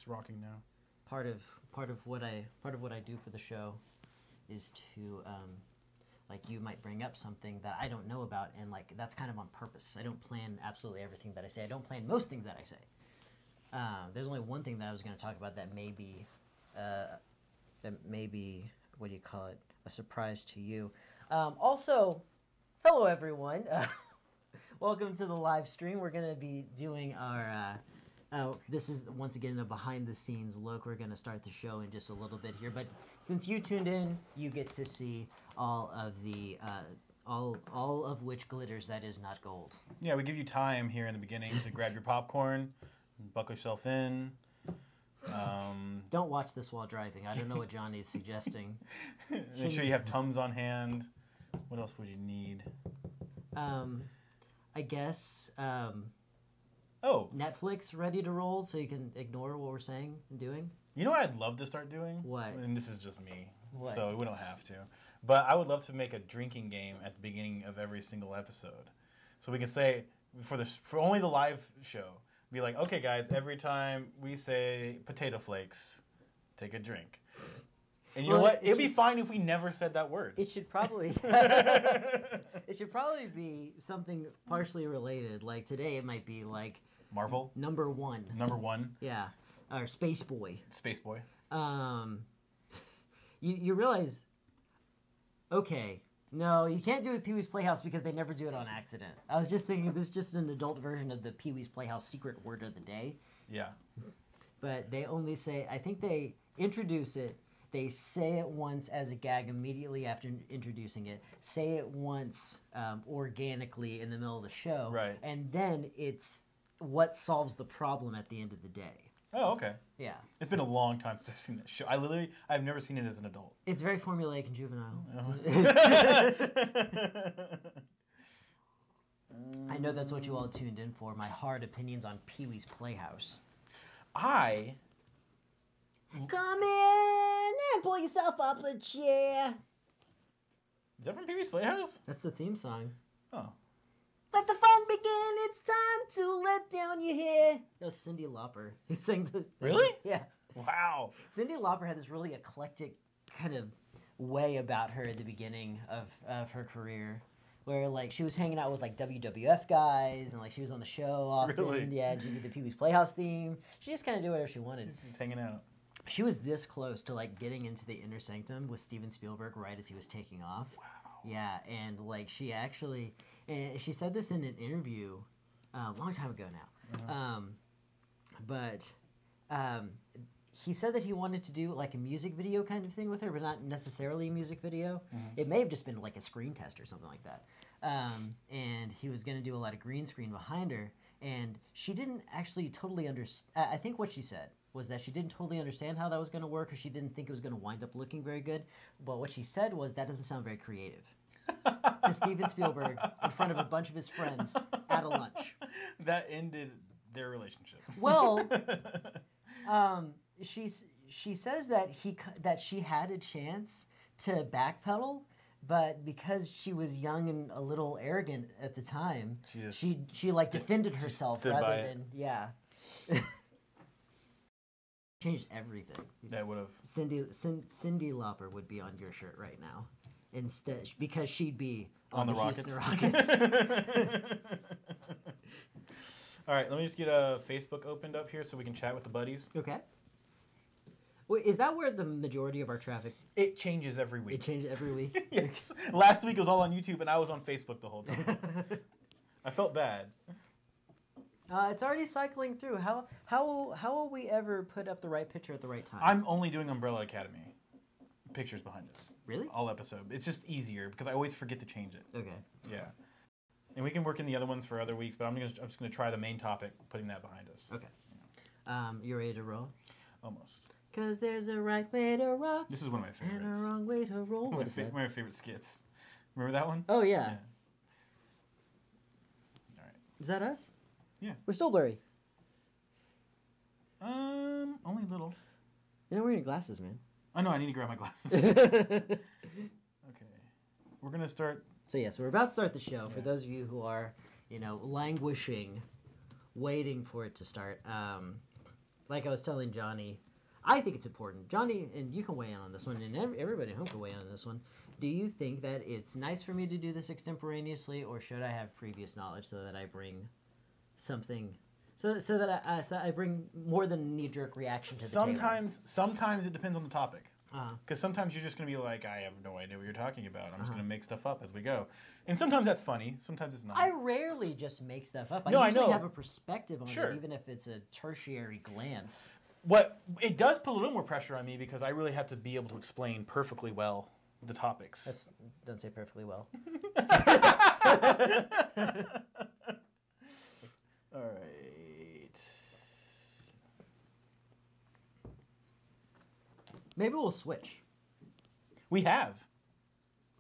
It's rocking now. Part of what I do for the show is to like you might bring up something that I don't know about, and like that's kind of on purpose. I don't plan absolutely everything that I say. I don't plan most things that I say. There's only one thing that I was going to talk about that may be what do you call it, a surprise to you. Also, hello everyone. Welcome to the live stream. We're going to be doing our. This is once again a behind-the-scenes look. We're going to start the show in just a little bit here, but since you tuned in, you get to see all of the all of which glitters that is not gold. Yeah, we give you time here in the beginning to grab your popcorn, buckle yourself in. Don't watch this while driving. I don't know what Johnny is suggesting. Make sure you have Tums on hand. What else would you need? I guess. Netflix ready to roll so you can ignore what we're saying and doing? You know what I'd love to start doing? What? And this is just me, what? So we don't have to. But I would love to make a drinking game at the beginning of every single episode. So we can say, for only the live show, be like, okay guys, every time we say potato flakes, take a drink. And you know what? It'd be fine if we never said that word. It should probably it should probably be something partially related. Like today it might be like Marvel? Number one. Number one? Yeah. Or Space Boy. Space Boy. You realize, okay, no, you can't do it at Pee-wee's Playhouse because they never do it on accident. I was just thinking this is just an adult version of the Pee-wee's Playhouse secret word of the day. Yeah. But they only say, I think they introduce it, they say it once as a gag immediately after introducing it, say it once organically in the middle of the show, right? And then it's what solves the problem at the end of the day. Oh, okay. Yeah. It's been a long time since I've seen that show. I've never seen it as an adult. It's very formulaic and juvenile. I know that's what you all tuned in for, my hard opinions on Pee-wee's Playhouse. Come in and pull yourself up a chair. Is that from Pee-wee's Playhouse? That's the theme song. Oh. Let the fun begin, it's time to let down your hair. That was Cyndi Lauper who sang the... Really? Yeah. Wow. Cyndi Lauper had this really eclectic kind of way about her at the beginning of her career, where like she was hanging out with like WWF guys and like she was on the show often. Really? Yeah, and she did the Pee-wee's Playhouse theme. She just kind of did whatever she wanted. She's hanging out. She was this close to like getting into the inner sanctum with Steven Spielberg right as he was taking off. Wow. Yeah, and like she actually, and she said this in an interview a long time ago now. But he said that he wanted to do like a music video kind of thing with her, but not necessarily a music video. It may have just been like a screen test or something like that. And he was going to do a lot of green screen behind her, and she didn't actually totally understand. I think what she said was that she didn't totally understand how that was going to work, or she didn't think it was going to wind up looking very good. But what she said was, that doesn't sound very creative. To Steven Spielberg in front of a bunch of his friends at a lunch. That ended their relationship. Well, she says that she had a chance to backpedal, but because she was young and a little arrogant at the time, she like defended herself rather than changed everything. That would have. Cyndi Lauper would be on your shirt right now, instead because she'd be on the Houston Rockets. All right, let me just get Facebook opened up here so we can chat with the buddies. Okay. Wait, is that where the majority of our traffic? It changes every week. It changes every week. Yes. Last week it was all on YouTube, and I was on Facebook the whole time. I felt bad. It's already cycling through. How will we ever put up the right picture at the right time? I'm only doing Umbrella Academy pictures behind us. Really? All episode. It's just easier because I always forget to change it. Okay. Yeah. And we can work in the other ones for other weeks, but I'm just gonna try the main topic, putting that behind us. Okay. You ready to roll? Almost. 'Cause there's a right way to rock. This is one of my favorites. And a wrong way to roll. One of my favorite skits. Remember that one? Oh yeah. All right. Is that us? Yeah. We're still blurry. Only a little. You're not wearing your glasses, man. I know, I need to grab my glasses. Okay. We're gonna start. So yes, we're about to start the show. For those of you who are, languishing, waiting for it to start. like I was telling Johnny, I think it's important. Johnny, and you can weigh in on this one, and everybody at home can weigh in on this one. Do you think that it's nice for me to do this extemporaneously, or should I have previous knowledge so that I bring something, so that I bring more than a knee-jerk reaction to the table? Sometimes it depends on the topic. Uh-huh. Because sometimes you're just going to be like, I have no idea what you're talking about. I'm just going to make stuff up as we go. And sometimes that's funny. Sometimes it's not. I rarely just make stuff up. No, I usually I know. have a perspective on Sure. it, even if it's a tertiary glance. What it does put a little more pressure on me because I really have to be able to explain perfectly well the topics. Don't say perfectly well. All right. Maybe we'll switch. We have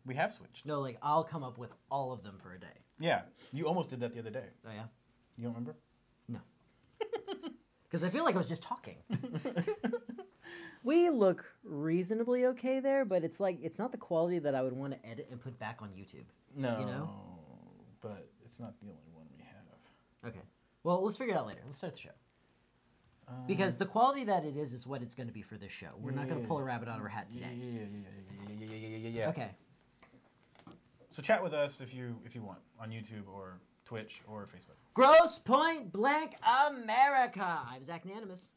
switched. No, like I'll come up with all of them for a day. Yeah, you almost did that the other day. Oh yeah? You don't remember? No. Because I feel like I was just talking. We look reasonably okay there, but it's like it's not the quality that I would want to edit and put back on YouTube. No, You know? but it's not the only one we have. Okay. Well, let's figure it out later. Let's start the show. Because the quality that it is what it's going to be for this show. We're not going to pull a rabbit out of our hat today. Yeah. Okay. So chat with us if you want on YouTube or Twitch or Facebook. Gross Point Blank America. I'm Zach Nanimus.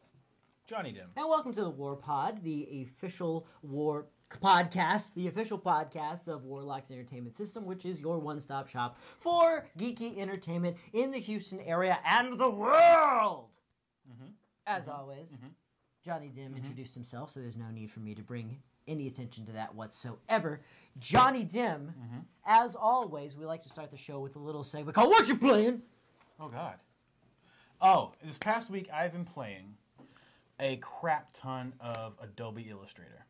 Johnny Dim. And welcome to the WarPod, the official war podcast, the official podcast of Warlock's Entertainment System, which is your one-stop shop for geeky entertainment in the Houston area and the world. As always, Johnny Dim introduced himself, so there's no need for me to bring any attention to that whatsoever. Johnny Dim, as always, we like to start the show with a little segment called What You Playing? Oh, God. Oh, this past week I've been playing a crap ton of Adobe Illustrator.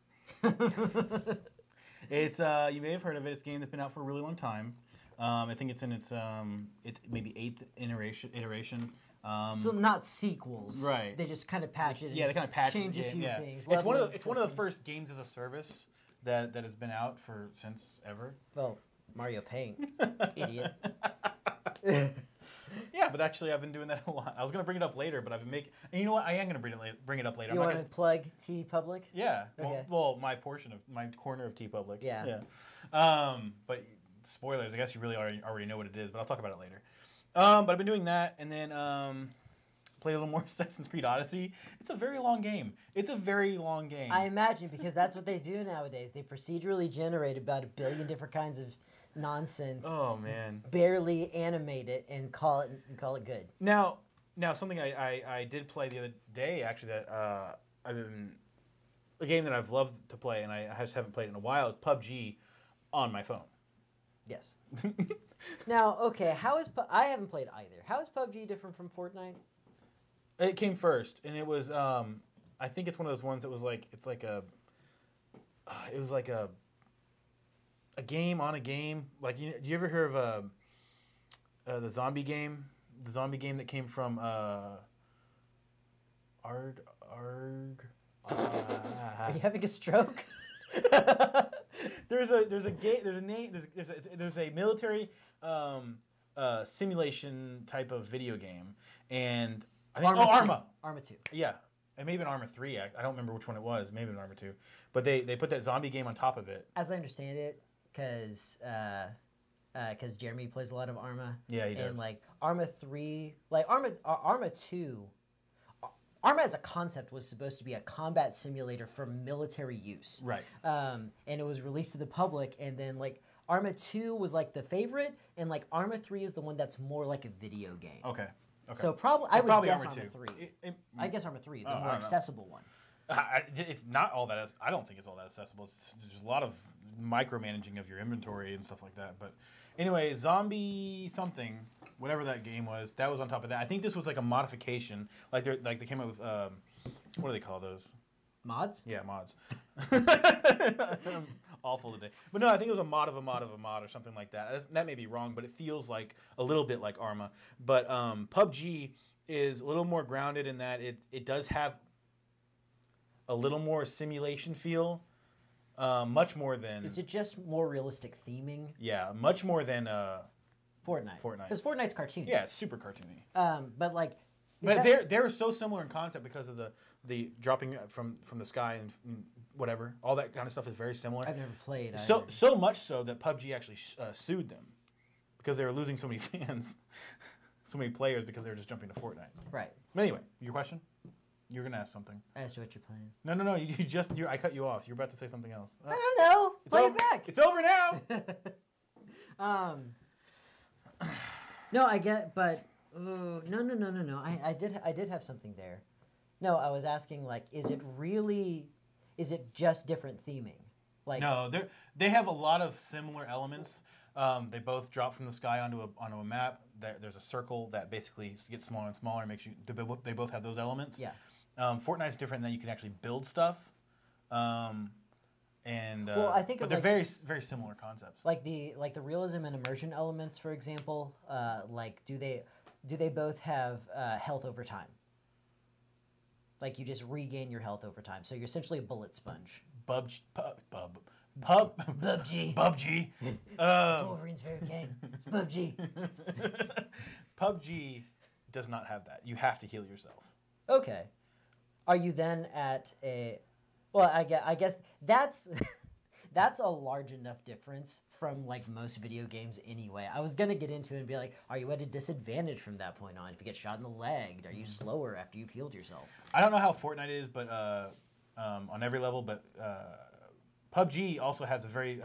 It's you may have heard of it. It's a game that's been out for a really long time. I think it's in its maybe 8th iteration. So not sequels, right? They just kind of patch it. Yeah, they kind of patch change it. a few yeah. things. It's one of the first games as a service that has been out since ever. Well, Mario Paint, idiot. Yeah, but actually I've been doing that a lot. I was gonna bring it up later, but I've been making. And you know what? I am gonna bring it up later. You want to plug T Public? Yeah. Okay. Well, my corner of T Public. Yeah. But spoilers. I guess you really already know what it is, but I'll talk about it later. But I've been doing that, and then played a little more Assassin's Creed Odyssey. It's a very long game. I imagine, because that's what they do nowadays. They procedurally generate about 1 billion different kinds of nonsense. Oh man. Barely animate it and call it good. Now something I did play the other day actually that I've been a game that I've loved to play and I just haven't played in a while is PUBG on my phone. Yes. Now, okay, I haven't played either. How is PUBG different from Fortnite? It came first, and it was I think it's one of those ones that was like it was like a game on a game. Like, do you ever hear of the zombie game? The zombie game that came from Arg. Are you having a stroke? There's a military simulation type of video game, and I think Arma 2. Yeah, it may have been Arma 3. I don't remember which one it was. Maybe it was Arma 2. But they put that zombie game on top of it. As I understand it, because Jeremy plays a lot of Arma. Yeah, he does. And like Arma 3, like Arma 2. Arma as a concept was supposed to be a combat simulator for military use. Right. And it was released to the public, and then like Arma 2 was like the favorite, and like Arma 3 is the one that's more like a video game. Okay. So I would guess Arma 2. Arma 3. I guess Arma 3, the I more don't accessible one. It's not all that. I don't think it's all that accessible. There's a lot of micromanaging of your inventory and stuff like that. But anyway, Zombie something, whatever that game was, that was on top of that. I think this was like a modification. Like they came up with what do they call those? Mods? Yeah, mods. Awful today. But no, I think it was a mod of a mod of a mod or something like that. That may be wrong, but it feels like a little bit like Arma. But PUBG is a little more grounded in that it does have a little more simulation feel, much more than... Is it just more realistic theming? Yeah, much more than... Fortnite. Fortnite. Because Fortnite's cartoony. Yeah, it's super cartoony. But like, But they were so similar in concept because of the dropping from the sky and whatever. All that kind of stuff is very similar. I've never played. So much so that PUBG actually sued them because they were losing so many fans, so many players because they were just jumping to Fortnite. Right. But anyway, your question? You were gonna ask something. I asked you what you're playing. No. I cut you off. You were about to say something else. I don't know. Play it back. It's over now. No, I get, but no. I did have something there. No, I was asking like, is it just different theming? Like no, they have a lot of similar elements. They both drop from the sky onto a map. There's a circle that basically gets smaller and smaller. Makes you. They both have those elements. Yeah. Fortnite's different in that you can actually build stuff. Well, I think but they're very very similar concepts. Like the realism and immersion elements, for example. Like do they both have health over time? Like you just regain your health over time, so you're essentially a bullet sponge. PUBG. It's Wolverine's favorite game. It's PUBG. PUBG does not have that. You have to heal yourself. Okay. Are you then at a? Well, I guess that's that's a large enough difference from like most video games anyway. I was gonna get into it and be like, are you at a disadvantage from that point on? If you get shot in the leg, are you slower after you've healed yourself? I don't know how Fortnite is, but on every level, but PUBG also has a very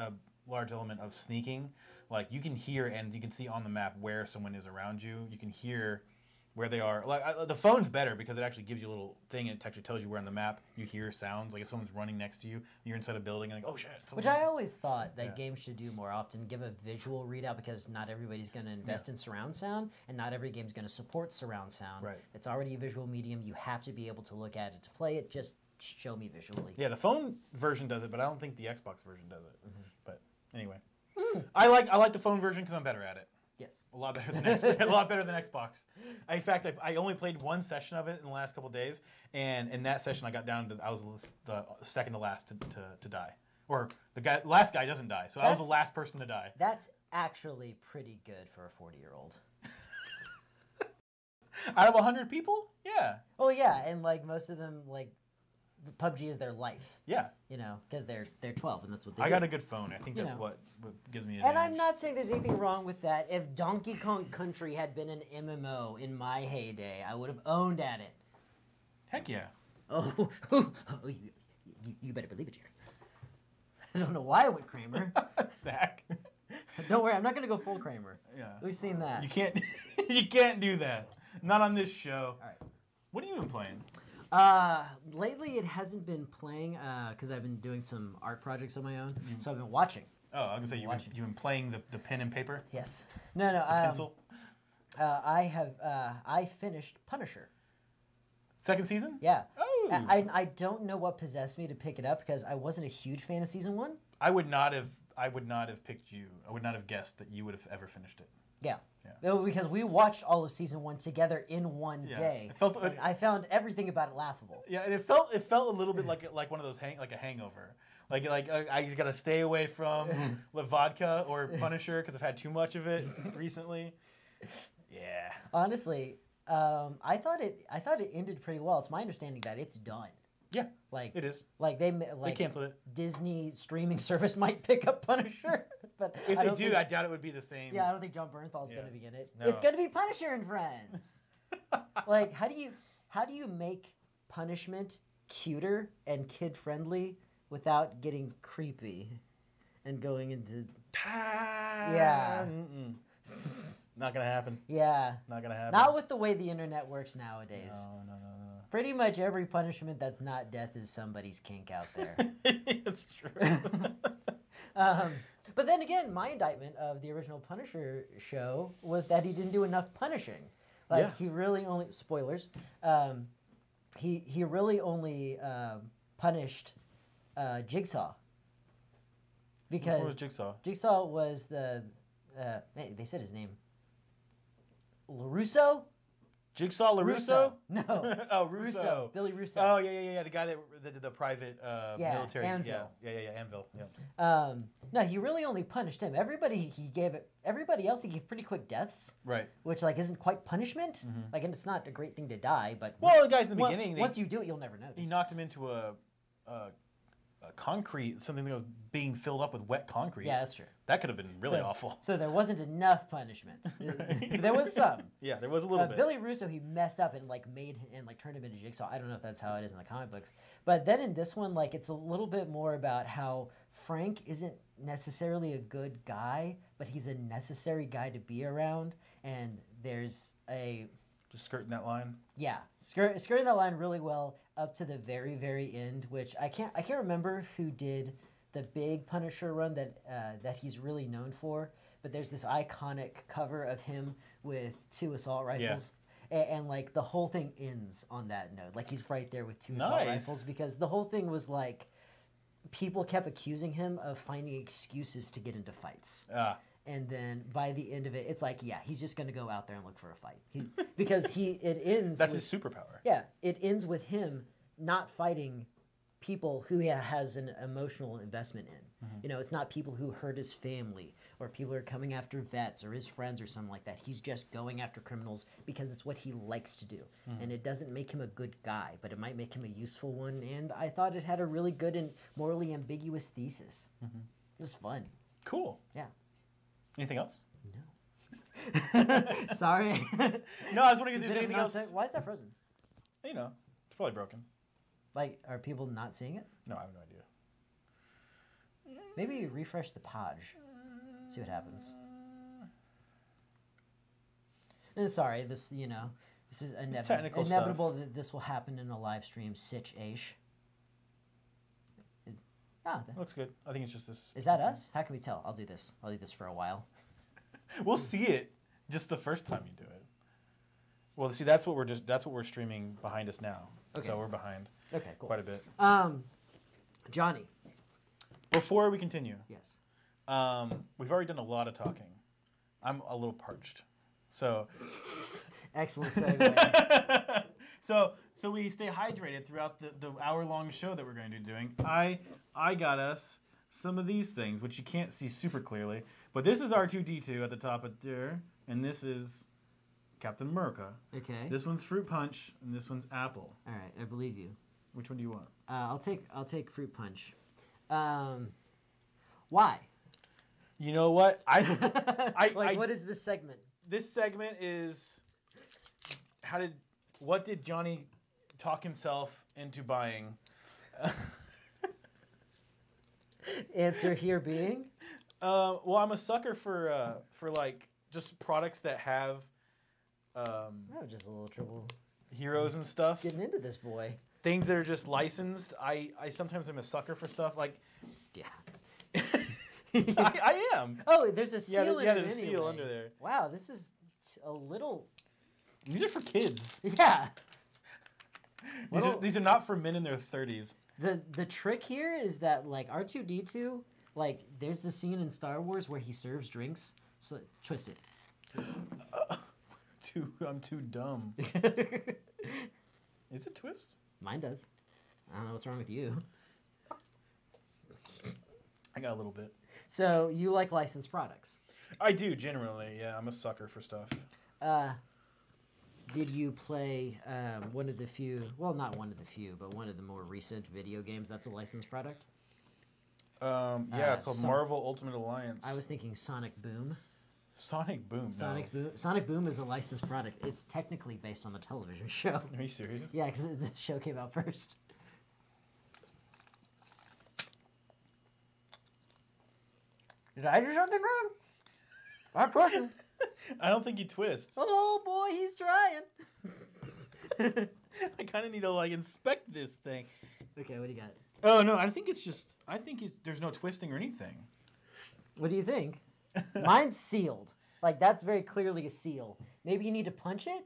large element of sneaking. Like you can hear and you can see on the map where someone is around you. You can hear where they are. Like the phone's better because it actually gives you a little thing and it actually tells you where on the map you hear sounds. Like if someone's running next to you, you're inside a building and like, oh shit. Which I always thought that games should do more often, give a visual readout because not everybody's going to invest in surround sound and not every game's going to support surround sound. Right. It's already a visual medium. You have to be able to look at it to play it. Just show me visually. Yeah, the phone version does it, but I don't think the Xbox version does it. Mm-hmm. But anyway, I like the phone version because I'm better at it. Yes. A lot better than Xbox. In fact, I only played one session of it in the last couple of days, and in that session I got down to I was the second to last to die, or last guy doesn't die, so I was the last person to die. That's actually pretty good for a 40-year-old. Out of 100 people, yeah. Oh yeah, and like most of them like. PUBG is their life. Yeah. You know, because they're 12 and that's what they I do. got a good phone. I think that's what gives me an And advantage. I'm not saying there's anything wrong with that. If Donkey Kong Country had been an MMO in my heyday, I would have owned at it. Heck yeah. Oh, you better believe it, Jerry. I don't know why I went Kramer. Zach. Don't worry, I'm not going to go full Kramer. Yeah. We've seen that. You can't do that. Not on this show. All right. What have you been playing? Lately it hasn't been playing because I've been doing some art projects on my own. So I've been watching. Oh, I was going to say you've been playing the pen and paper? Yes. No. Pencil? I finished Punisher. Second season? Yeah. Oh. I don't know what possessed me to pick it up because I wasn't a huge fan of season 1. I would not have picked you. I would not have guessed that you would have ever finished it. Yeah. No, because we watched all of season 1 together in one day. I found everything about it laughable. Yeah, and it felt a little bit like one of those like a hangover. Like I just gotta stay away from vodka or Punisher because I've had too much of it recently. Yeah. Honestly, I thought it ended pretty well. It's my understanding that it's done. Yeah, like it is. Like they canceled it. Disney streaming service might pick up Punisher, but if they do, I doubt it would be the same. Yeah, I don't think John Bernthal's going to be in it. No. It's going to be Punisher and Friends. Like, how do you make punishment cuter and kid friendly without getting creepy and going into yeah. Not gonna happen. Yeah. Not gonna happen. Not with the way the internet works nowadays. No. Pretty much every punishment that's not death is somebody's kink out there. It's true. But then again, my indictment of the original Punisher show was that he didn't do enough punishing. Like he really only spoilers. He really only punished Jigsaw. Which one was Jigsaw? Jigsaw was the they said his name. LaRusso? Jigsaw LaRusso? No. Oh, Russo. Billy Russo. Oh, yeah. The guy that did the private military. Anvil. Yeah, Anvil. Yeah. No, he really only punished him. Everybody else he gave pretty quick deaths. Right. Which like isn't quite punishment. Like, and it's not a great thing to die, but Well, the guys in the beginning, once you do it, you'll never notice. he knocked him into a concrete, something that was being filled up with wet concrete. Yeah, that's true. That could have been really awful. So there wasn't enough punishment. There was some. Yeah, there was a little bit. Billy Russo, he messed up and like turned him into Jigsaw. I don't know if that's how it is in the comic books, but then in this one, like it's a little bit more about how Frank isn't necessarily a good guy, but he's a necessary guy to be around, and there's a Just skirting that line. yeah, skirting that line really well up to the very, very end, which I can't remember who did the big Punisher run that he's really known for, but there's this iconic cover of him with 2 assault rifles. And like the whole thing ends on that note. Like he's right there with 2 assault rifles, because the whole thing was like people kept accusing him of finding excuses to get into fights. And then by the end of it, it's like, yeah, he's just going to go out there and look for a fight. Because it ends... That's his superpower. Yeah, it ends with him not fighting people who he has an emotional investment in. You know, it's not people who hurt his family or people who are coming after vets or his friends or something like that. He's just going after criminals because it's what he likes to do. And it doesn't make him a good guy, but it might make him a useful one. And I thought it had a really good and morally ambiguous thesis. It was fun. Cool. Yeah. Anything else? No. Sorry. No, I was wondering if there's anything else. Why is that frozen? You know, it's probably broken. Like, are people not seeing it? No, I have no idea. Maybe refresh the page. See what happens. And sorry, this is technical inevitable stuff. that this will happen in a live stream. Sitch-ash. Looks good. I think it's just this. Is that us? How can we tell? I'll do this. I'll do this for a while. We'll see it just the first time you do it. Well, see, that's what we're streaming behind us now. Okay. So we're behind. Okay, cool. Quite a bit. Johnny. Before we continue. Yes. We've already done a lot of talking. I'm a little parched. So. Excellent segue. So we stay hydrated throughout the hour-long show that we're going to be doing. I got us some of these things, which you can't see super clearly. But this is R2-D2 at the top of there, and this is Captain America. Okay. This one's Fruit Punch, and this one's Apple. All right, I believe you. Which one do you want? I'll take Fruit Punch. Why? You know what? What is this segment? This segment is what did Johnny talk himself into buying? Answer here being? Well, I'm a sucker for like just products that have just a little trouble heroes and stuff. getting into this boy. Things that are just licensed. I sometimes am a sucker for stuff like. Yeah. I am. Oh, there's a seal in it there's a seal anyway. under there. Wow, this is a little... These are for kids. Yeah. These are not for men in their 30s. The trick here is that, like, R2-D2, like, there's a scene in Star Wars where he serves drinks. So, twist it. I'm too dumb. Is it twist? Mine does. I don't know what's wrong with you. I got a little bit. So, you like licensed products? I do, generally. Yeah, I'm a sucker for stuff. Did you play one of the few, well, not one of the few, but one of the more recent video games that's a licensed product? Yeah, it's called Marvel Ultimate Alliance. I was thinking Sonic Boom. Sonic Boom? Sonic Boom is a licensed product. It's technically based on the television show. Are you serious? Yeah, because the show came out first. Did I do something wrong? I'm pushing. I don't think you twist. Oh boy, he's trying. I kind of need to like inspect this thing. Okay, what do you got? Oh no, I think there's no twisting or anything. What do you think? Mine's sealed. Like that's very clearly a seal. Maybe you need to punch it?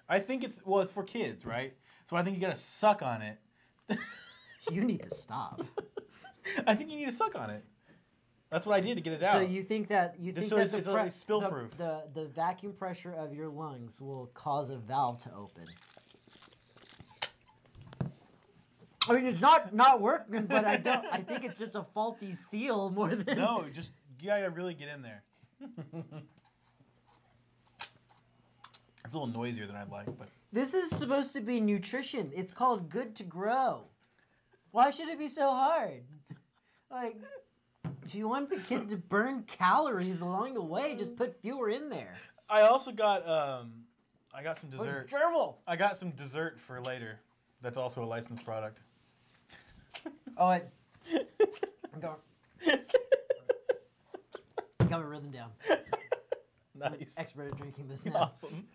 I think it's for kids, right? So I think you gotta suck on it. You need to stop. I think you need to suck on it. That's what I did to get it out. So you think that it's spill proof. The vacuum pressure of your lungs will cause a valve to open. I mean, it's not working, but I think it's just a faulty seal more than. No, just you gotta really get in there. It's a little noisier than I'd like, but This is supposed to be nutrition. It's called Good to Grow. Why should it be so hard? Like, if you want the kid to burn calories along the way, just put fewer in there. I also got I got some dessert. Gerbil. I got some dessert for later. That's also a licensed product. Oh, I'm going. Got my rhythm down. Nice. Expert at drinking this now. Awesome.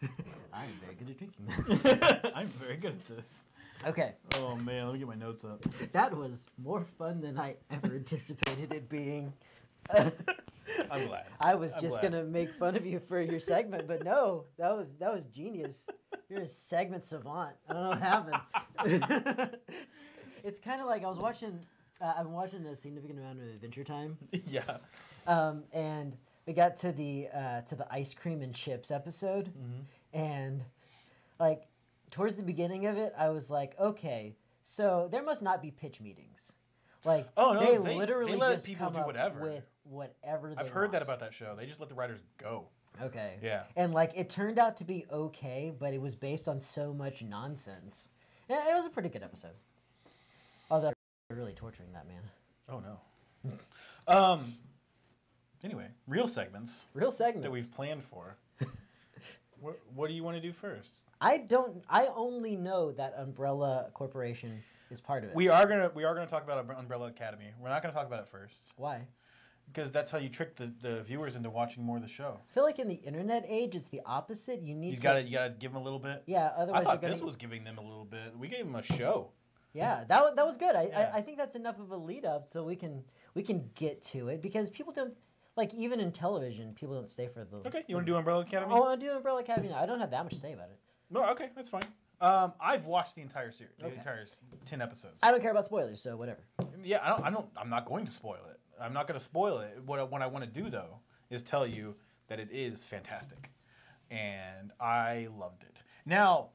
I'm very good at drinking this. I'm very good at this. Okay. Oh man, let me get my notes up. That was more fun than I ever anticipated it being. I'm glad. I was just gonna make fun of you for your segment, but no, that was genius. You're a segment savant. I don't know what happened. It's kind of like I was watching. I've been watching a significant amount of Adventure Time. Yeah. And we got to the ice cream and chips episode, and like towards the beginning of it, I was like, okay, so there must not be pitch meetings. Like, oh no, they literally let just people come do up whatever with whatever. I've heard that about that show. They just let the writers go. Okay. Yeah. And like it turned out to be okay, but it was based on so much nonsense. Yeah, it was a pretty good episode. Although they're really torturing that man. Oh no. Anyway, real segments. Real segments that we've planned for. What do you want to do first? I only know that Umbrella Corporation is part of it. We are gonna talk about Umbrella Academy. We're not gonna talk about it first. Why? Because that's how you trick the viewers into watching more of the show. I feel like in the internet age, it's the opposite. You gotta give them a little bit. Yeah, otherwise I thought this was giving them a little bit. We gave them a show. Yeah, that was good. I think that's enough of a lead up so we can get to it because people don't like even in television people don't stay for the. Okay, you want to do Umbrella Academy? Oh, I want to do Umbrella Academy now. I don't have that much to say about it. No, okay, that's fine. I've watched the entire series, the entire 10 episodes. I don't care about spoilers, so whatever. Yeah, I'm not going to spoil it. I'm not going to spoil it. What I want to do though is tell you that it is fantastic, and I loved it. Now,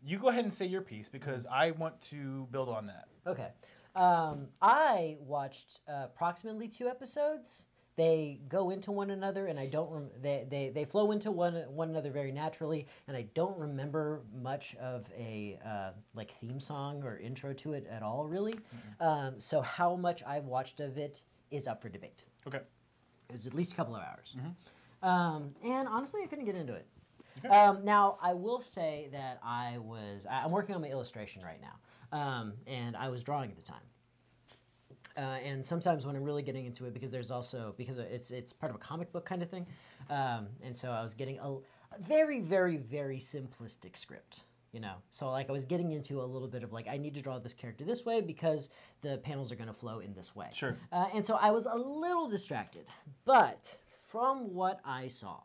you go ahead and say your piece because I want to build on that. Okay, I watched approximately 2 episodes. They go into one another, and I don't. They flow into one another very naturally, and I don't remember much of a like theme song or intro to it at all, really. Mm-hmm. So how much I've watched of it is up for debate. Okay, it was at least a couple of hours, and honestly, I couldn't get into it. Okay. Now I will say that I'm working on my illustration right now, and I was drawing at the time. And sometimes when I'm really getting into it, because it's part of a comic book kind of thing, and so I was getting a very, very, very simplistic script, you know. So like I was getting into a little bit of like I need to draw this character this way because the panels are going to flow in this way. Sure. And so I was a little distracted, but from what I saw,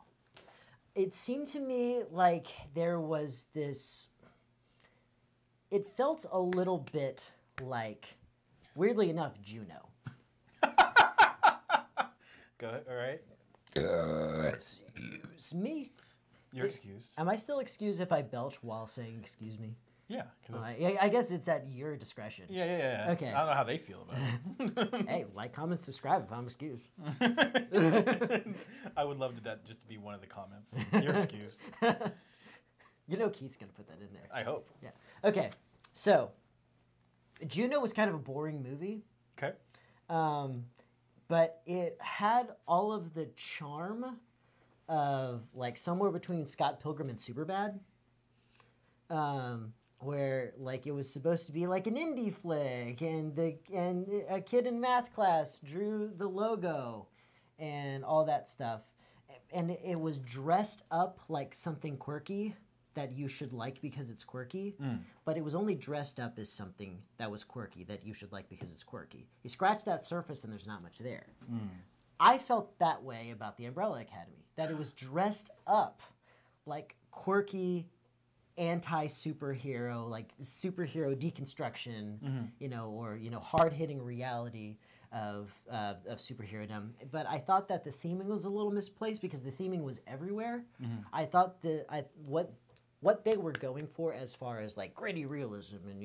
it seemed to me like there was this. It felt a little bit like. Weirdly enough, Juno. Go ahead. All right. Excuse me. You're excused. Am I still excused if I belch while saying excuse me? Yeah. I guess it's at your discretion. Yeah. Okay. I don't know how they feel about it. Hey, like, comment, subscribe if I'm excused. I would love that just to be one of the comments. You're excused. You know Keith's going to put that in there. I hope. Yeah. Okay. So... Juno was kind of a boring movie. Okay. But it had all of the charm of like somewhere between Scott Pilgrim and Superbad. Where like it was supposed to be like an indie flick and a kid in math class drew the logo and all that stuff. And it was dressed up like something quirky that you should like because it's quirky, but it was only dressed up as something that was quirky that you should like because it's quirky. You scratch that surface and there's not much there. I felt that way about the Umbrella Academy, that it was dressed up like quirky anti-superhero, like superhero deconstruction, you know, or, you know, hard-hitting reality. of superhero-dom. But I thought that the theming was a little misplaced because the theming was everywhere. I thought what they were going for as far as like gritty realism and